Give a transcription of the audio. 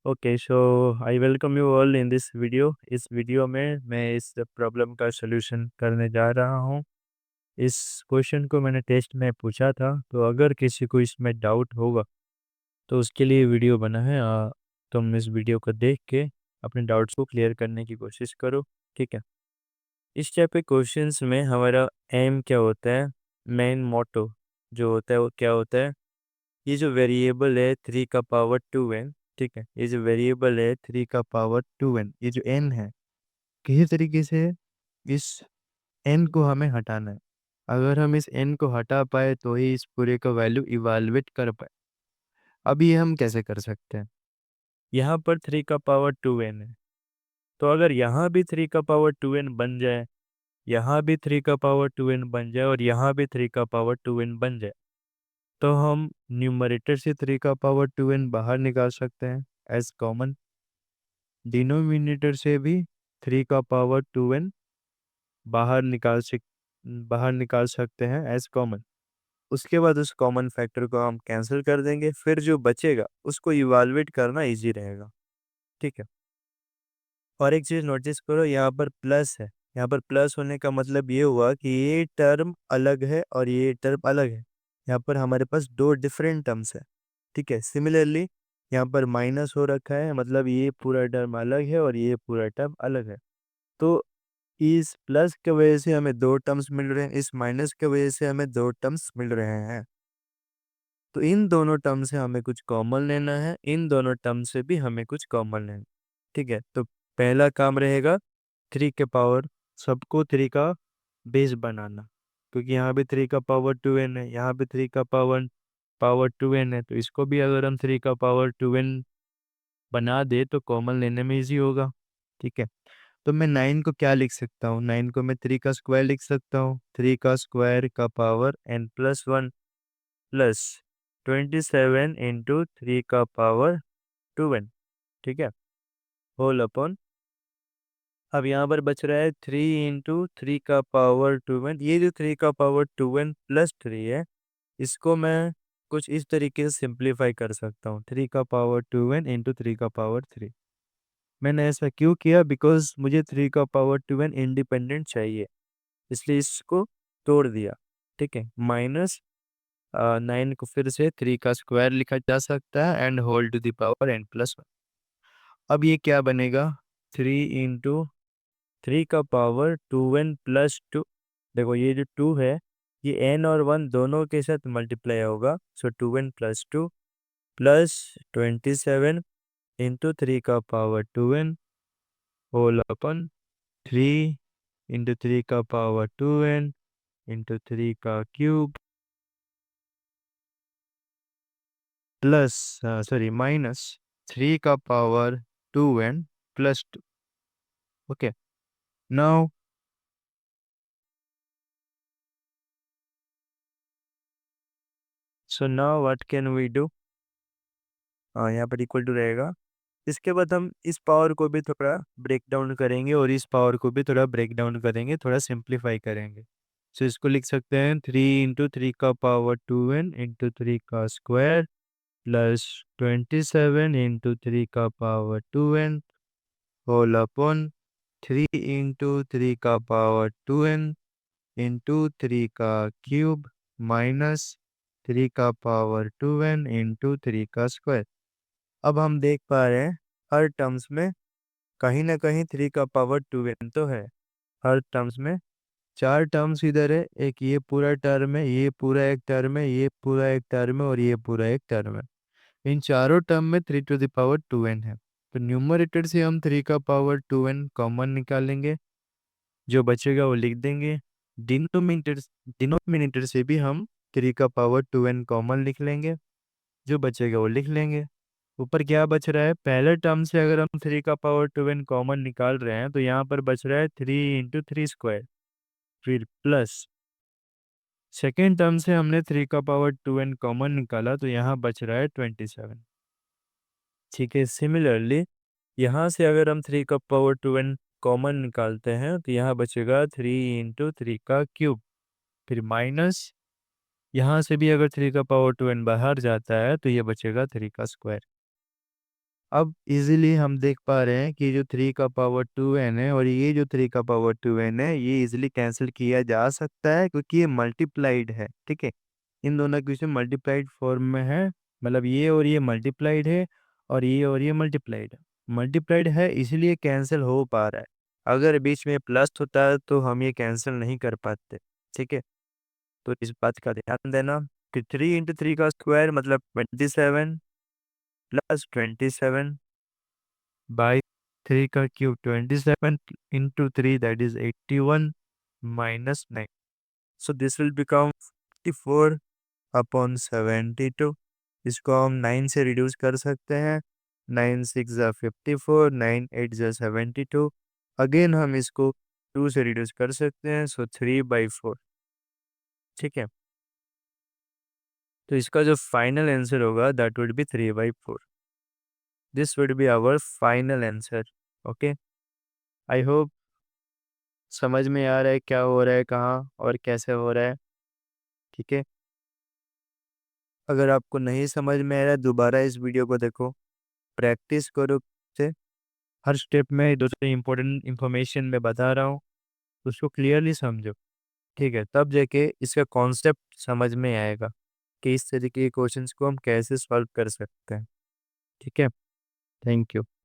Okay so I welcome you all in this video. इस video में मैं इस प्रॉब्लम का सॉल्यूशन करने जा रहा हूँ। इस क्वेश्चन को मैंने टेस्ट में पूछा था, तो अगर किसी को इसमें डाउट होगा तो उसके लिए वीडियो बना है। तुम इस वीडियो को देख के अपने डाउट्स को क्लियर करने की कोशिश करो। ठीक है। इस टाइप के क्वेश्चंस में हमारा एम क्या होता है, मेन मोटो जो होता है वो क्या होता है। ये जो वेरिएबल है 3 का पावर 2n, ठीक है, ये जो वेरिएबल है 3 का पावर 2n, ये जो n है, किसी तरीके से इस n को हमें हटाना है। अगर हम इस n को हटा पाए तो ही इस पूरे का वैल्यू इवाल्युएट कर पाए। अब ये हम कैसे कर सकते हैं। यहाँ पर 3 का पावर 2n है, तो अगर यहाँ भी 3 का पावर 2n बन जाए, यहाँ भी 3 का पावर 2n बन जाए और यहाँ भी 3 का पावर 2n बन जाए, तो हम न्यूमरेटर से 3 का पावर 2n बाहर निकाल सकते हैं एज कॉमन। डिनोमिनेटर से भी 3 का पावर 2n बाहर बाहर निकाल सकते हैं एज कॉमन। उसके बाद उस कॉमन फैक्टर को हम कैंसिल कर देंगे, फिर जो बचेगा उसको इवाल्युएट करना इजी रहेगा। ठीक है। और एक चीज़ नोटिस करो, यहाँ पर प्लस है। यहाँ पर प्लस होने का मतलब ये हुआ कि ये टर्म अलग है और ये टर्म अलग है। यहाँ पर हमारे पास दो डिफरेंट टर्म्स है। ठीक है। सिमिलरली यहाँ पर माइनस हो रखा है, मतलब ये पूरा टर्म अलग है और ये पूरा टर्म अलग है। तो इस प्लस के वजह से हमें दो टर्म्स मिल रहे हैं, इस माइनस के वजह से हमें दो टर्म्स मिल रहे हैं। तो इन दोनों टर्म से हमें कुछ कॉमन लेना है, इन दोनों टर्म से भी हमें कुछ कॉमन लेना है। ठीक है। तो पहला काम रहेगा 3 के पावर, सबको 3 का बेस बनाना, क्योंकि यहाँ भी 3 का पावर 2n है, यहाँ भी 3 का पावर 2n है, तो इसको भी अगर हम 3 का पावर 2n बना दे तो कॉमन लेने में इजी होगा। ठीक है। तो मैं 9 को क्या लिख सकता हूँ, 9 को मैं 3 का स्क्वायर लिख सकता हूँ। 3 का स्क्वायर का पावर n+1 प्लस 27 × 3 का पावर 2n। ठीक है। होल अपॉन, अब यहाँ पर बच रहा है 3 × 3 का पावर 2n। ये जो 3 का पावर 2n+3 है, इसको मैं कुछ इस तरीके से सिंप्लीफाई कर सकता हूँ, 3 का पावर 2n × 3 का पावर 3। मैंने ऐसा क्यों किया, बिकॉज मुझे 3 का पावर 2n इंडिपेंडेंट चाहिए, इसलिए इसको तोड़ दिया। ठीक है। माइनस 9 को फिर से 3 का स्क्वायर लिखा जा सकता है and whole to the power n+1। अब ये क्या बनेगा, 3 × 3 का पावर 2n+2। देखो ये जो 2 है, ये n और 1 दोनों के साथ मल्टीप्लाई होगा, सो 2n+2 प्लस 27 × 3 का पावर 2n होल अपन 3 × 3 का पावर 2n × 3 का क्यूब प्लस सॉरी माइनस 3 का power 2n+2। Okay. Now so now what can we do. यहाँ पर इक्वल टू रहेगा। इसके बाद हम इस पावर को भी थोड़ा ब्रेक डाउन करेंगे और इस पावर को भी थोड़ा ब्रेक डाउन करेंगे, थोड़ा सिंप्लीफाई करेंगे। सो इसको लिख सकते हैं 3 × 3 का पावर 2n × 3 का स्क्वायर प्लस 27 × 3 का पावर 2n होल अपॉन 3 × 3 का पावर 2n × 3 का क्यूब माइनस 3 का पावर 2n × 3 का स्क्वायर। अब हम देख पा रहे हैं हर टर्म्स में कहीं ना कहीं 3 का पावर 2n तो है। हर टर्म्स में चार टर्म्स इधर है, एक ये पूरा टर्म है, ये पूरा एक टर्म है, ये पूरा एक टर्म है और ये पूरा एक टर्म है। इन चारों टर्म में 3 to the power 2n है। तो न्यूमरेटर से हम 3 का पावर 2n कॉमन निकालेंगे, जो बचेगा वो लिख देंगे। डिनोमिनेटर डिनोमिनेटर से भी हम 3 का पावर 2n कॉमन लिख लेंगे, जो बचेगा वो लिख लेंगे। ऊपर क्या बच रहा है, पहले टर्म से अगर हम 3 का पावर 2n कॉमन निकाल रहे हैं तो यहाँ पर बच रहा है 3 × 3 स्क्वायर, फिर प्लस सेकेंड टर्म से हमने 3 का पावर 2n कॉमन निकाला तो यहाँ बच रहा है 27। ठीक है। सिमिलरली यहाँ से अगर हम 3 का पावर 2n कॉमन निकालते हैं तो यहाँ बचेगा 3 × 3 का क्यूब, फिर माइनस यहाँ से भी अगर 3 का पावर 2n बाहर जाता है तो ये बचेगा 3 का स्क्वायर। अब इजीली हम देख पा रहे हैं कि जो 3 का पावर 2n है और ये जो 3 का पावर 2n है, ये इजीली कैंसिल किया जा सकता है क्योंकि ये मल्टीप्लाइड है, ठीक है। इन दोनों क्वेश्चन मल्टीप्लाइड फॉर्म में है, मतलब ये और ये मल्टीप्लाइड है और ये और ये मल्टीप्लाइड है। मल्टीप्लाइड है इसीलिए कैंसिल हो पा रहा है। अगर बीच में प्लस होता है तो हम ये कैंसिल नहीं कर पाते, ठीक है। तो इस बात का ध्यान देना कि 3 × 3 का स्क्वायर मतलब 27 प्लस 27 बाई 3 का cube 27 into 3 that is 81 minus 9. So this will become 54 upon 72. इसको हम 9 से रिड्यूस कर सकते हैं। 9 6 जा 54, 9 8 जा 72। अगेन हम इसको 2 से रिड्यूस कर सकते हैं, सो 3/4, ठीक है। तो इसका जो फाइनल आंसर होगा that would be 3/4। This would be our final answer. Okay, I hope समझ में आ रहा है क्या हो रहा है, कहाँ और कैसे हो रहा है, ठीक है। अगर आपको नहीं समझ में आ रहा है दोबारा इस वीडियो को देखो, प्रैक्टिस करो से। हर स्टेप में दो तीन इंपॉर्टेंट इंफॉर्मेशन मैं बता रहा हूँ, उसको क्लियरली समझो, ठीक है। तब जाके इसका कॉन्सेप्ट समझ में आएगा कि इस तरीके के क्वेश्चंस को हम कैसे सॉल्व कर सकते हैं, ठीक है। Thank you.